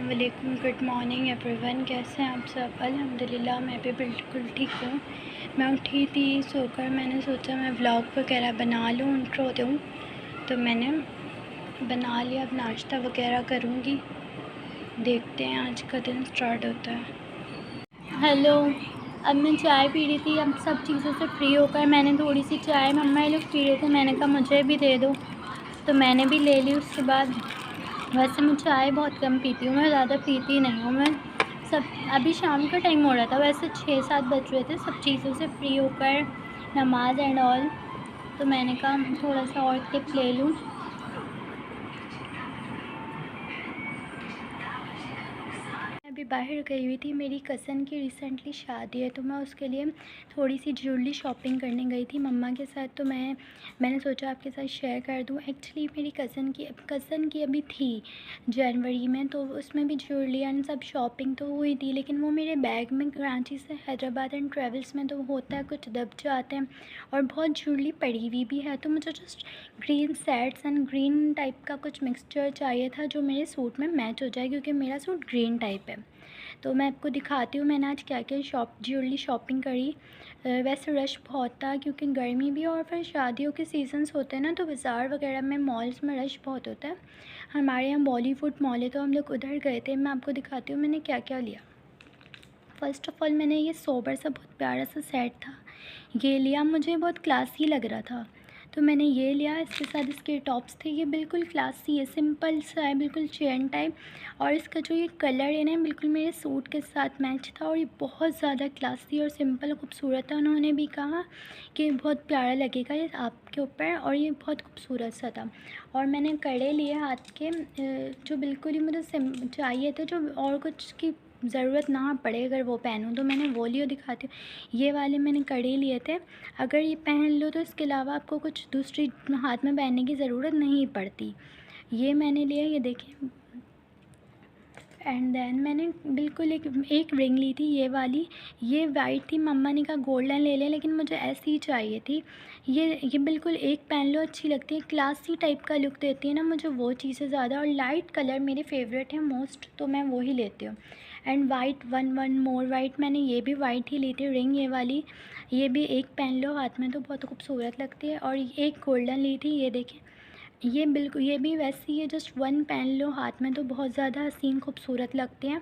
वालेकुम, good morning everyone. कैसे हैं आप सब? अल्हम्दुलिल्लाह मैं भी बिल्कुल ठीक हूँ। मैं उठी थी सोकर, मैंने सोचा मैं व्लॉग वगैरह बना लूँ, इंट्रो दूँ, तो मैंने बना लिया। अब नाश्ता वगैरह करूँगी, देखते हैं आज का दिन स्टार्ट होता है। हेलो, अब मैं चाय पी रही थी। अब सब चीज़ों से फ्री होकर मैंने थोड़ी सी चाय, मम्मा ये लोग पी रहे थे, मैंने कहा मुझे भी दे दो, तो मैंने भी ले ली। उसके बाद वैसे मैं चाय बहुत कम पीती हूँ, मैं ज़्यादा पीती नहीं हूँ। मैं सब अभी शाम का टाइम हो रहा था, वैसे 6-7 बज रहे थे, सब चीज़ों से फ्री होकर नमाज़ एंड ऑल, तो मैंने कहा थोड़ा सा और टिप ले लूँ। अभी बाहर गई हुई थी, मेरी कज़न की रिसेंटली शादी है, तो मैं उसके लिए थोड़ी सी ज्वेलरी शॉपिंग करने गई थी मम्मा के साथ। तो मैंने सोचा आपके साथ शेयर कर दूं। एक्चुअली मेरी कज़न की अभी थी जनवरी में, तो उसमें भी ज्वेलरी एंड सब शॉपिंग तो हुई थी, लेकिन वो मेरे बैग में कराची से हैदराबाद एंड ट्रेवल्स में तो होता है कुछ दब जाते हैं, और बहुत ज्वेलरी पड़ी हुई भी है। तो मुझे just green sets and green type का कुछ मिक्सचर चाहिए था जो मेरे सूट में मैच हो जाए, क्योंकि मेरा सूट ग्रीन टाइप है। तो मैं आपको दिखाती हूँ मैंने आज क्या क्या ज्वेलरी शॉपिंग करी। वैसे रश बहुत था क्योंकि गर्मी भी, और फिर शादियों के सीजन्स होते हैं ना, तो बाज़ार वगैरह में मॉल्स में रश बहुत होता है। हमारे यहाँ बॉलीवुड मॉल है, तो हम लोग उधर गए थे। मैं आपको दिखाती हूँ मैंने क्या क्या लिया। फ़र्स्ट ऑफ़ ऑल मैंने ये सोबर सा बहुत प्यारा सा सेट था, ये लिया। मुझे बहुत क्लासी लग रहा था, तो मैंने ये लिया। इसके साथ इसके टॉप्स थे, ये बिल्कुल क्लासी है, सिंपल सा है, बिल्कुल चेन टाइप। और इसका जो ये कलर है ना, बिल्कुल मेरे सूट के साथ मैच था, और ये बहुत ज़्यादा क्लासी और सिंपल खूबसूरत था। उन्होंने भी कहा कि बहुत प्यारा लगेगा ये आपके ऊपर, और ये बहुत खूबसूरत सा था। और मैंने कड़े लिए हाथ के, जो बिल्कुल ही मुझे चाहिए थे, जो और कुछ की ज़रूरत ना पड़े अगर वो पहनूँ, तो मैंने वो लिए। दिखाती हूँ, ये वाले मैंने कड़े लिए थे। अगर ये पहन लो तो इसके अलावा आपको कुछ दूसरी हाथ में पहनने की ज़रूरत नहीं पड़ती। ये मैंने लिया, ये देखें। एंड देन मैंने बिल्कुल एक रिंग ली थी, ये वाली। ये वाइट थी, मम्मा ने कहा गोल्डन ले लें, लेकिन मुझे ऐसी ही चाहिए थी। ये बिल्कुल एक पहन लो अच्छी लगती है, क्लासी टाइप का लुक देती है ना, मुझे वो चीज़ें ज़्यादा। और लाइट कलर मेरे फेवरेट है मोस्ट, तो मैं वो ही लेती हूँ। And white, one more white, मैंने ये भी वाइट ही ली थी रिंग, ये वाली। ये भी एक पहन लो हाथ में तो बहुत खूबसूरत लगती है। और एक गोल्डन ली थी, ये देखें। ये बिल्कुल, ये भी वैसी है, जस्ट वन पहन लो हाथ में तो बहुत ज़्यादा हसीन खूबसूरत लगते हैं।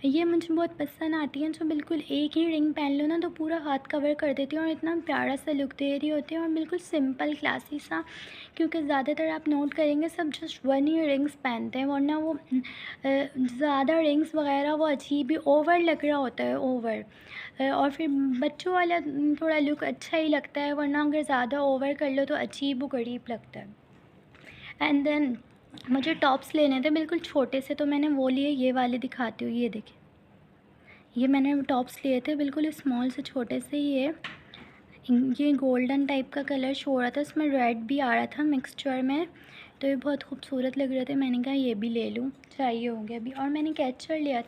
ये मुझे बहुत पसंद आती हैं, जो बिल्कुल एक ही रिंग पहन लो ना तो पूरा हाथ कवर कर देती है, और इतना प्यारा सा लुक दे रही होती है, और बिल्कुल सिंपल क्लासी सा। क्योंकि ज़्यादातर आप नोट करेंगे सब जस्ट वन ही रिंग्स पहनते हैं, वरना वो ज़्यादा रिंग्स वगैरह वो अजीब ही ओवर लग रहा होता है, ओवर। और फिर बच्चों वाला थोड़ा लुक अच्छा ही लगता है, वरना अगर ज़्यादा ओवर कर लो तो अजीब व गरीब लगता है। एंड देन मुझे टॉप्स लेने थे बिल्कुल छोटे से, तो मैंने वो लिए, ये वाले दिखाती हूँ, ये देखिए। ये मैंने टॉप्स लिए थे बिल्कुल स्मॉल से, छोटे से। ये गोल्डन टाइप का कलर शो हो रहा था, इसमें रेड भी आ रहा था मिक्सचर में, तो ये बहुत खूबसूरत लग रहे थे। मैंने कहा ये भी ले लूँ, चाहिए होंगे अभी। और मैंने कैचर लिया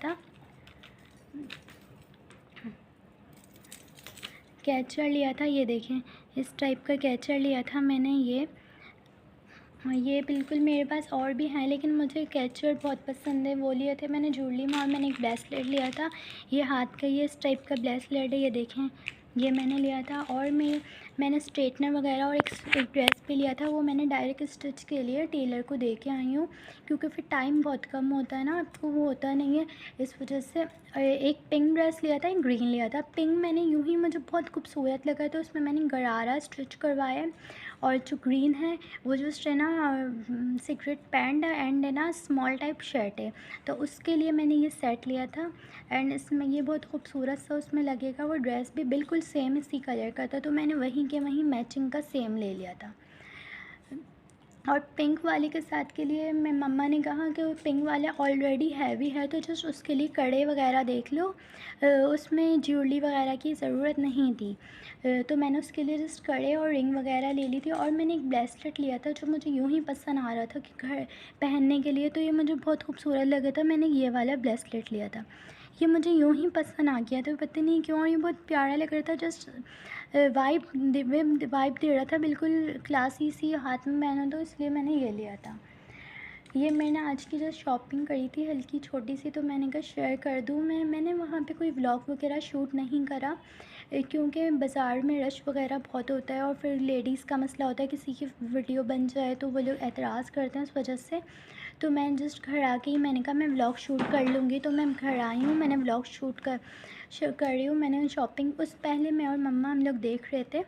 था, ये देखें, इस टाइप का कैचर लिया था मैंने। ये बिल्कुल मेरे पास और भी हैं, लेकिन मुझे कैचर बहुत पसंद है, वो लिए थे मैंने ज्वेलरी में। और मैंने एक ब्रेसलेट लिया था, ये हाथ का, ये इस टाइप का ब्रेसलेट है, ये देखें, ये मैंने लिया था। और मैंने स्ट्रेटनर वगैरह और एक ड्रेस भी लिया था, वो मैंने डायरेक्ट स्टिच के लिए टेलर को दे के आई हूँ, क्योंकि फिर टाइम बहुत कम होता है ना, आपको वो होता नहीं है, इस वजह से। एक पिंक ड्रेस लिया था, एक ग्रीन लिया था। पिंक मैंने यूँ ही, मुझे बहुत खूबसूरत लगा, तो उसमें मैंने गरारा स्टिच करवाया है। और जो ग्रीन है वो जस्ट है ना सीक्रेट पैंट एंड है ना स्मॉल टाइप शर्ट है, तो उसके लिए मैंने ये सेट लिया था। एंड इसमें ये बहुत खूबसूरत सा उसमें लगेगा। वो ड्रेस भी बिल्कुल सेम इसी कलर का था, तो मैंने वहीं के वहीं मैचिंग का सेम ले लिया था। और पिंक वाले के साथ के लिए मैं, मम्मा ने कहा कि वो पिंक वाला ऑलरेडी हैवी है, तो जस्ट उसके लिए कड़े वगैरह देख लो, उसमें ज्वेलरी वगैरह की ज़रूरत नहीं थी। तो मैंने उसके लिए जस्ट कड़े और रिंग वगैरह ले ली थी। और मैंने एक ब्रेसलेट लिया था जो मुझे यूँ ही पसंद आ रहा था कि घर पहनने के लिए, तो ये मुझे बहुत खूबसूरत लगा था, मैंने ये वाला ब्रेसलेट लिया था। ये मुझे यूँ ही पसंद आ गया था, पता नहीं क्यों, और ये बहुत प्यारा लग रहा था, जस्ट वाइब दे रहा था, बिल्कुल क्लासी सी, हाथ में पहना, तो इसलिए मैंने ये लिया था। ये मैंने आज की जो शॉपिंग करी थी हल्की छोटी सी, तो मैंने कहा शेयर कर दूँ। मैंने वहाँ पे कोई व्लॉग वगैरह शूट नहीं करा, क्योंकि बाज़ार में रश वगैरह बहुत होता है और फिर लेडीज़ का मसला होता है, किसी की वीडियो बन जाए तो वो लोग एतराज़ करते हैं, उस वजह से। तो मैं जस्ट घर आ के ही मैंने कहा मैं व्लॉग शूट कर लूँगी, तो मैं घर आई हूँ, मैंने व्लॉग शूट कर रही हूँ। मैंने शॉपिंग उस पहले मैं और मम्मा हम लोग देख रहे थे,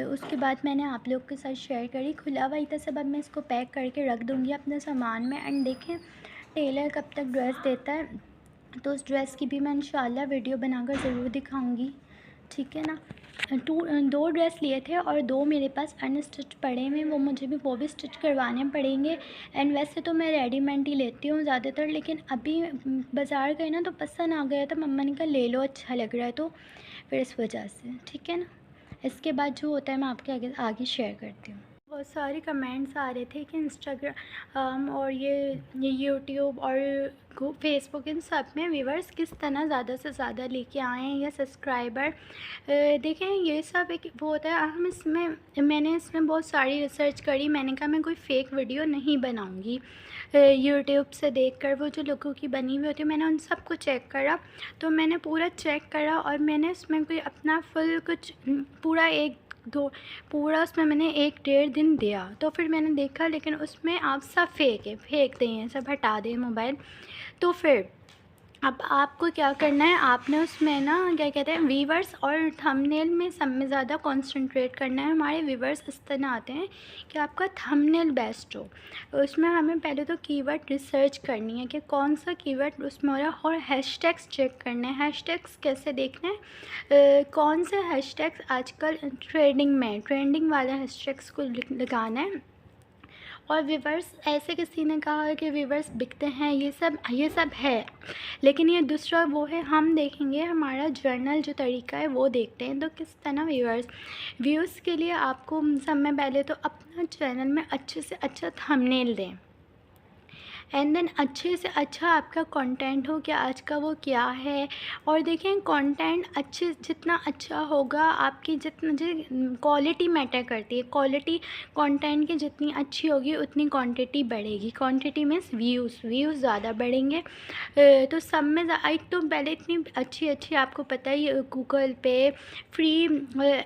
उसके बाद मैंने आप लोग के साथ शेयर करी। खुला हुआ ही था सब, अब मैं इसको पैक करके रख दूँगी अपने सामान में। एंड देखें टेलर कब तक ड्रेस देता है, तो उस ड्रेस की भी मैं इंशाल्लाह वीडियो बनाकर ज़रूर दिखाऊंगी, ठीक है ना। 2 ड्रेस लिए थे और 2 मेरे पास अनस्टिच पड़े हुए, वो भी स्टिच करवाने पड़ेंगे। एंड वैसे तो मैं रेडीमेड ही लेती हूँ ज़्यादातर, लेकिन अभी बाज़ार गए ना तो पसंद आ गया था, मम्मा ने कहा ले लो अच्छा लग रहा है, तो फिर इस वजह से, ठीक है ना। इसके बाद जो होता है मैं आपके आगे आगे शेयर करती हूँ। बहुत सारे कमेंट्स आ रहे थे कि इंस्टाग्राम और ये यूट्यूब और फेसबुक, इन सब में व्यूवर्स किस तरह ज़्यादा से ज़्यादा लेके आए हैं या सब्सक्राइबर। देखें ये सब एक वो होता है, मैंने इसमें बहुत सारी रिसर्च करी। मैंने कहा मैं कोई फ़ेक वीडियो नहीं बनाऊँगी। यूट्यूब से देखकर वो जो लोगों की बनी हुई होती है, मैंने उन सब को चेक करा। तो मैंने पूरा चेक करा और मैंने उसमें कोई अपना फुल कुछ पूरा उसमें मैंने 1-1.5 दिन दिया। तो फिर मैंने देखा लेकिन उसमें आप सब फेंक दें, सब हटा दें मोबाइल। तो फिर अब आपको क्या करना है, आपने उसमें ना क्या कहते हैं व्यूवर्स और थंबनेल में सब में ज़्यादा कंसंट्रेट करना है। हमारे व्यूवर्स इस तरह आते हैं कि आपका थंबनेल बेस्ट हो। उसमें हमें पहले तो कीवर्ड रिसर्च करनी है कि कौन सा कीवर्ड उसमें हो रहा है, और हैशटैग्स चेक करने हैं। हैशटैग्स कैसे देखने हैं, कौन से हैशटैग्स आजकल ट्रेंडिंग वाले हैशटैग्स को लगाना है। और व्यूवर्स, ऐसे किसी ने कहा है कि व्यूवर्स बिकते हैं, ये सब है, लेकिन ये दूसरा वो है, हम देखेंगे हमारा जर्नल जो तरीका है वो देखते हैं। तो किस तरह व्यूज़ के लिए आपको सब में पहले तो अपना चैनल में अच्छे से अच्छा थंबनेल दें, एंड देन अच्छे से अच्छा आपका कंटेंट हो कि आज का वो क्या है। और देखें कंटेंट जितना अच्छा होगा, आपकी क्वालिटी मैटर करती है। क्वालिटी कंटेंट की जितनी अच्छी होगी उतनी क्वांटिटी बढ़ेगी। क्वांटिटी मीन्स व्यूज़ ज़्यादा बढ़ेंगे। तो सब में एक तो पहले इतनी अच्छी आपको पता ही गूगल पे फ्री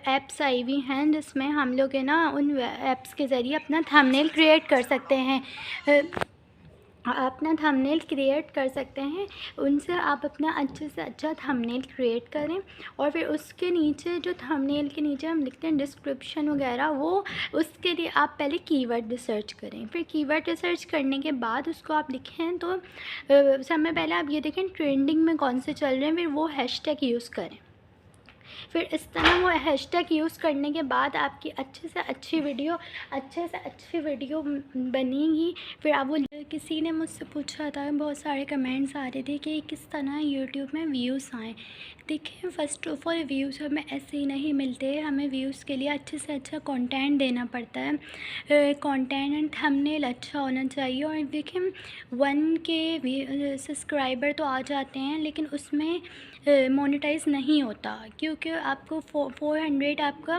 ऐप्स आई हुई हैं जिसमें हम लोग है ना उन ऐप्स के ज़रिए अपना थंबनेल क्रिएट कर सकते हैं। उनसे आप अपना अच्छे से अच्छा थंबनेल क्रिएट करें। और फिर उसके नीचे जो थंबनेल के नीचे हम लिखते हैं डिस्क्रिप्शन वगैरह, वो उसके लिए आप पहले कीवर्ड रिसर्च करें। फिर कीवर्ड रिसर्च करने के बाद उसको आप लिखें तो सब में पहले आप ये देखें ट्रेंडिंग में कौन से चल रहे हैं, फिर वो हैशटैग यूज़ करें। फिर इस तरह वो हैशटैग यूज़ करने के बाद आपकी अच्छे से अच्छी वीडियो बनेगी। फिर आप वो किसी ने मुझसे पूछा था, बहुत सारे कमेंट्स आ रहे थे कि किस तरह यूट्यूब में व्यूज़ आएँ। देखिए फ़र्स्ट ऑफ़ ऑल व्यूज़ हमें ऐसे ही नहीं मिलते, हमें व्यूज़ के लिए अच्छे से अच्छा कंटेंट देना पड़ता है। कंटेंट एंड थंबनेल अच्छा होना चाहिए। और देखिए 1K सब्सक्राइबर तो आ जाते हैं, लेकिन उसमें मोनेटाइज़ नहीं होता, क्योंकि आपको 400 आपका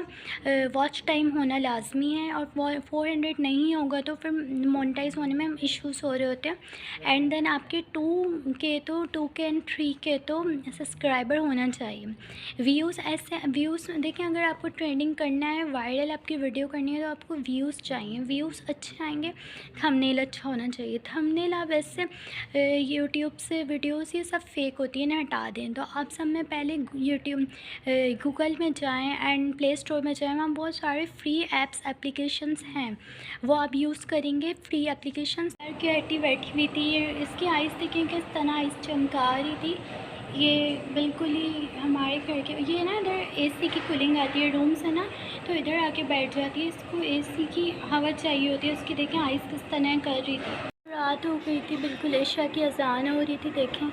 वॉच टाइम होना लाजमी है, और 400 नहीं होगा तो फिर मोनेटाइज़ होने में इश्यूज़ हो रहे होते हैं। एंड देन आपके 2K एंड 3K तो सब्सक्राइबर होना चाहिए। व्यूज़ देखें, अगर आपको ट्रेंडिंग करना है, वायरल आपकी वीडियो करनी है, तो आपको व्यूज़ चाहिए। व्यूज़ अच्छे आएंगे, थंबनेल अच्छा होना चाहिए। थंबनेल आप ऐसे यूट्यूब से वीडियोस ये सब फेक होती है ना, हटा दें। तो आप सब में पहले गूगल में जाएं एंड प्ले स्टोर में जाएं, वहाँ बहुत सारे फ्री एप्लीकेशंस हैं, वो आप यूज़ करेंगे। फ्री एप्लीकेशंस की आईटी बैठी हुई थी, इसकी आइज़ देखें किस तरह आइज़ चमका रही थी। ये बिल्कुल ही हमारे घर के, ये ना इधर एसी की कूलिंग आती है रूम से ना, तो इधर आके बैठ जाती है, इसको एसी की हवा चाहिए होती है। उसकी देखें आइज़ किस तरह कर रही थी। रात हो गई थी, बिल्कुल इशा की अज़ान हो रही थी। देखें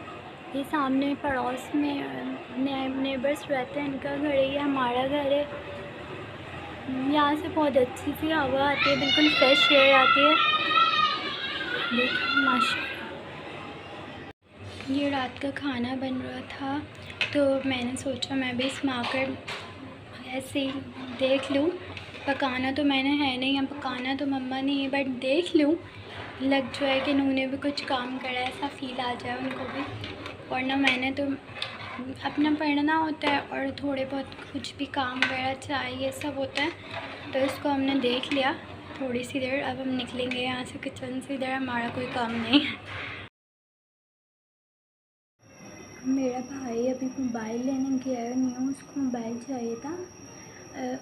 ये सामने पड़ोस में नेबर्स रहते हैं, इनका घर है, ये हमारा घर है। यहाँ से बहुत अच्छी सी हवा आती है, बिल्कुल फ्रेश एयर आती है। देखिए माशाल्लाह। ये रात का खाना बन रहा था, तो मैंने सोचा मैं भी इसमें आकर ऐसे ही देख लूँ। पकाना तो मैंने है नहीं, अब पकाना तो मम्मा ने है, बट देख लूँ लग जाए कि इन्होंने भी कुछ काम करा है, ऐसा फ़ील आ जाए उनको भी। वरना मैंने तो अपना पढ़ना होता है और थोड़े बहुत कुछ भी काम वगैरह चाय ये सब होता है, तो इसको हमने देख लिया थोड़ी सी देर। अब हम निकलेंगे यहाँ से किचन से, इधर हमारा कोई काम नहीं है। मेरा भाई अभी मोबाइल लेने गया है, न्यू उसको मोबाइल चाहिए था।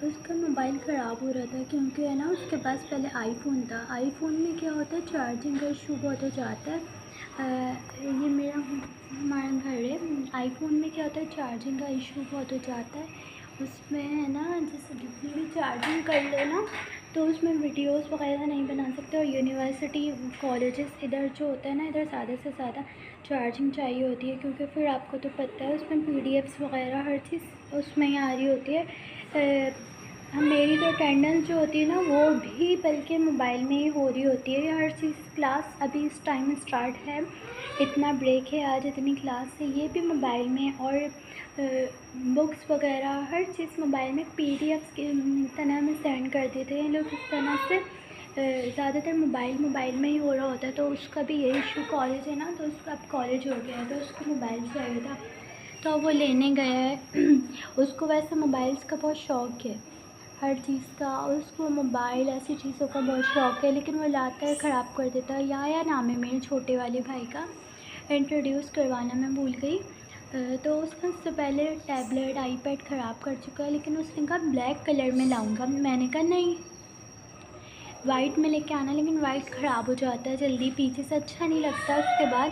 उसका मोबाइल ख़राब हो रहा था क्योंकि है ना उसके पास पहले आईफ़ोन था। आईफ़ोन में क्या होता है, चार्जिंग का इशू बहुत हो जाता है। ये हमारा घर है। आईफ़ोन में क्या होता है, चार्जिंग का इशू बहुत हो जाता है। उसमें है ना, जैसे जितनी भी चार्जिंग कर लो ना, तो उसमें वीडियोस वगैरह नहीं बना सकते। और यूनिवर्सिटी कॉलेजेस इधर जो होता है ना, इधर ज़्यादा से ज़्यादा चार्जिंग चाहिए होती है, क्योंकि फिर आपको तो पता है उसमें पीडीएफ्स वगैरह हर चीज़ उसमें ही आ रही होती है। मेरी तो अटेंडेंस जो होती है ना, वो भी बल्कि मोबाइल में ही हो रही होती है। हर चीज़ क्लास अभी इस टाइम स्टार्ट है, इतना ब्रेक है आज, इतनी क्लास है, ये भी मोबाइल में। और बुक्स वगैरह हर चीज़ मोबाइल में पीडीएफ्स की तरह में सेंड कर देते हैं लोग इस तरह से। ज़्यादातर मोबाइल में ही हो रहा होता है। तो उसका भी यही इशू, कॉलेज है ना, तो उसका अब कॉलेज हो गया है तो उसको मोबाइल चाहिए था, तो वो लेने गया है। उसको वैसे मोबाइल्स का बहुत शौक़ है, हर चीज़ का। उसको मोबाइल ऐसी चीज़ों का बहुत शौक़ है, लेकिन वो लाता है ख़राब कर देता है। या नाम है मेरे छोटे वाले भाई का, इंट्रोड्यूस करवाना मैं भूल गई। तो उसने उससे पहले टैबलेट आईपैड ख़राब कर चुका है, लेकिन उसने कहा ब्लैक कलर में लाऊंगा। मैंने कहा नहीं, वाइट में लेके आना, लेकिन वाइट ख़राब हो जाता है जल्दी, पीछे से अच्छा नहीं लगता उसके बाद।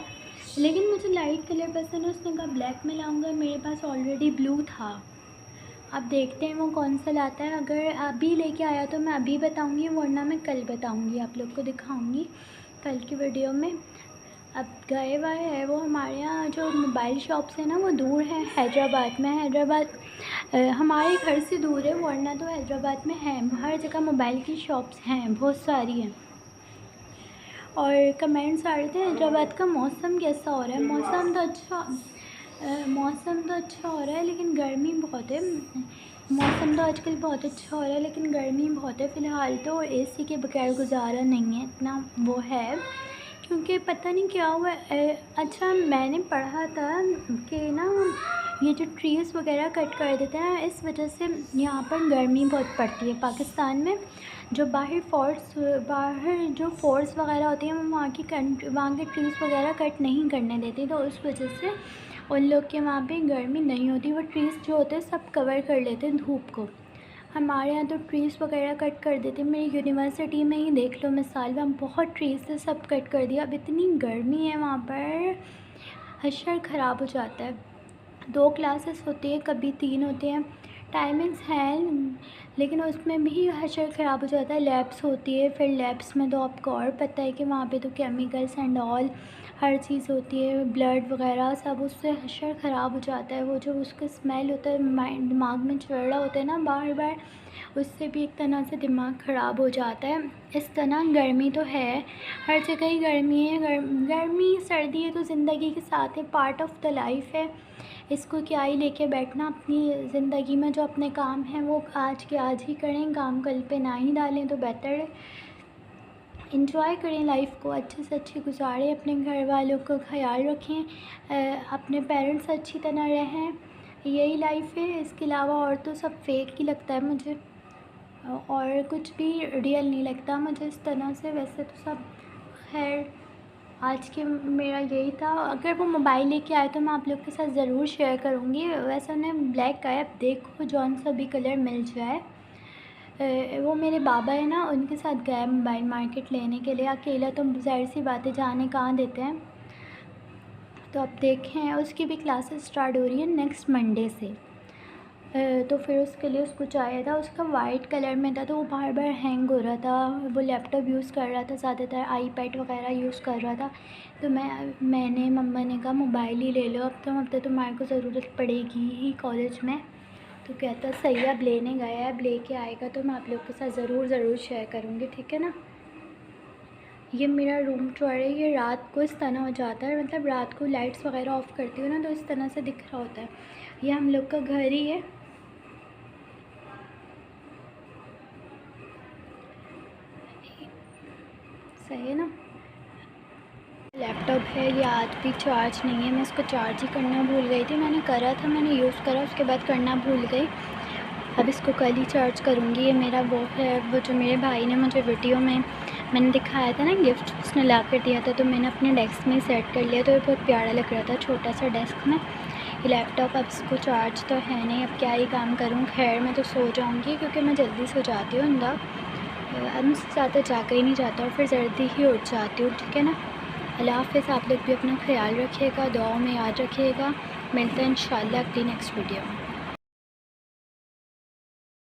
लेकिन मुझे लाइट कलर पसंद है, उसने कहा ब्लैक में लाऊंगा। मेरे पास ऑलरेडी ब्लू था, अब देखते हैं वो कौन सा लाता है। अगर अभी लेके आया तो मैं अभी बताऊंगी, वरना मैं कल बताऊंगी, आप लोग को दिखाऊंगी कल की वीडियो में। अब गए हुआ है वो। हमारे यहाँ जो मोबाइल शॉप्स है ना, वो दूर है, हैदराबाद में। हैदराबाद हमारे घर से दूर है, वरना तो हैदराबाद में है, हर जगह मोबाइल की शॉप्स हैं, बहुत सारी हैं। और कमेंट्स आ रहे थे हैदराबाद का मौसम कैसा हो रहा है। मौसम तो अच्छा हो रहा है, लेकिन गर्मी बहुत है। मौसम तो आजकल बहुत अच्छा हो रहा है, लेकिन गर्मी बहुत है। फ़िलहाल तो एसी के बगैर गुजारा नहीं है, इतना वो है। क्योंकि पता नहीं क्या हुआ। अच्छा, मैंने पढ़ा था कि ना, ये जो ट्रीज़ वगैरह कट कर देते हैं ना, इस वजह से यहाँ पर गर्मी बहुत पड़ती है पाकिस्तान में। जो बाहर जो फोर्स वगैरह होती हैं, वो वहाँ के ट्रीज़ वगैरह कट नहीं करने देती, तो उस वजह से उन लोग के वहाँ पे गर्मी नहीं होती। वो ट्रीज़ जो होते हैं सब कवर कर लेते हैं धूप को। हमारे यहाँ तो ट्रीज़ वगैरह कट कर देते हैं। मेरी यूनिवर्सिटी में ही देख लो मिसाल, में बहुत ट्रीज़ से सब कट कर दिया। अब इतनी गर्मी है वहाँ पर, हशर ख़राब हो जाता है। 2 क्लासेस होती है, कभी 3 होते हैं, टाइमिंग्स हैं, लेकिन उसमें भी हशर ख़राब हो जाता है। लैब्स होती है, फिर लैब्स में तो आपको और पता है कि वहाँ पे तो केमिकल्स एंड ऑल हर चीज़ होती है, ब्लड वगैरह सब, उससे हशर ख़राब हो जाता है। वो जो उसका स्मेल होता है, दिमाग में चढ़ रहा होता है ना बार बार, उससे भी एक तरह से दिमाग ख़राब हो जाता है। इस तरह गर्मी तो है, हर जगह ही गर्मी है। गर्मी सर्दी है तो ज़िंदगी के साथ है, पार्ट ऑफ द लाइफ है। इसको क्या ही लेके बैठना अपनी ज़िंदगी में। जो अपने काम हैं वो आज के आज ही करें, काम कल पे ना ही डालें तो बेहतर है। इंजॉय करें लाइफ को, अच्छे से अच्छी गुजारें, अपने घर वालों का ख्याल रखें, अपने पेरेंट्स से अच्छी तरह रहें। यही लाइफ है, इसके अलावा और तो सब फेक ही लगता है मुझे, और कुछ भी रियल नहीं लगता मुझे इस तरह से। वैसे तो सब खैर, आज के मेरा यही था। अगर वो मोबाइल लेके आए तो मैं आप लोग के साथ ज़रूर शेयर करूँगी। वैसे उन्हें ब्लैक का है, देखो जौन सा भी कलर मिल जाए। वो मेरे बाबा है ना, उनके साथ गए मोबाइल मार्केट लेने के लिए। अकेला तो ज़ाहिर सी बात है, जाने कहाँ देते हैं। तो अब देखें, उसकी भी क्लासेस स्टार्ट हो रही है नेक्स्ट मंडे से। तो फिर उसके लिए उसको चाहिए था। उसका वाइट कलर में था, तो वो बार बार हैंग हो रहा था। वो लैपटॉप यूज़ कर रहा था, ज़्यादातर आईपैड वगैरह यूज़ कर रहा था। तो मैंने मम्मा ने कहा मोबाइल ही ले लो, अब तो तुम्हारे को ज़रूरत पड़ेगी ही कॉलेज में। तो कहता सही है, अब लेने गया है, अब लेके आएगा तो मैं आप लोग के साथ ज़रूर शेयर करूँगी, ठीक है ना। ये मेरा रूम टूर है। ये रात को इस तरह हो जाता है, मतलब रात को लाइट्स वगैरह ऑफ़ करती हूँ ना, तो इस तरह से दिख रहा होता है। ये हम लोग का घर ही है। सही है ना। लैपटॉप है ये आज भी चार्ज नहीं है, मैं इसको चार्ज ही करना भूल गई थी। मैंने करा था, मैंने यूज़ करा, उसके बाद करना भूल गई। अब इसको कल ही चार्ज करूँगी। ये मेरा वो है, वो जो मेरे भाई ने मुझे वीडियो में मैंने दिखाया था ना, गिफ्ट उसने ला कर दिया था, तो मैंने अपने डेस्क में सेट कर लिया। तो ये बहुत प्यारा लग रहा था छोटा सा डेस्क में ये लैपटॉप। अब इसको चार्ज तो है नहीं, अब क्या ही काम करूँ। खैर मैं तो सो जाऊँगी क्योंकि मैं जल्दी सो जाती हूँ अंदा। अब मुझसे ज़्यादा जाकर ही नहीं जाता और फिर जल्दी ही उठ जाती हूँ, ठीक है ना। अल्लाह हाफ़िज़। आप लोग भी अपना ख्याल रखिएगा, दुआओं में याद रखिएगा। मिलते हैं इंशाल्लाह अगली नेक्स्ट वीडियो में।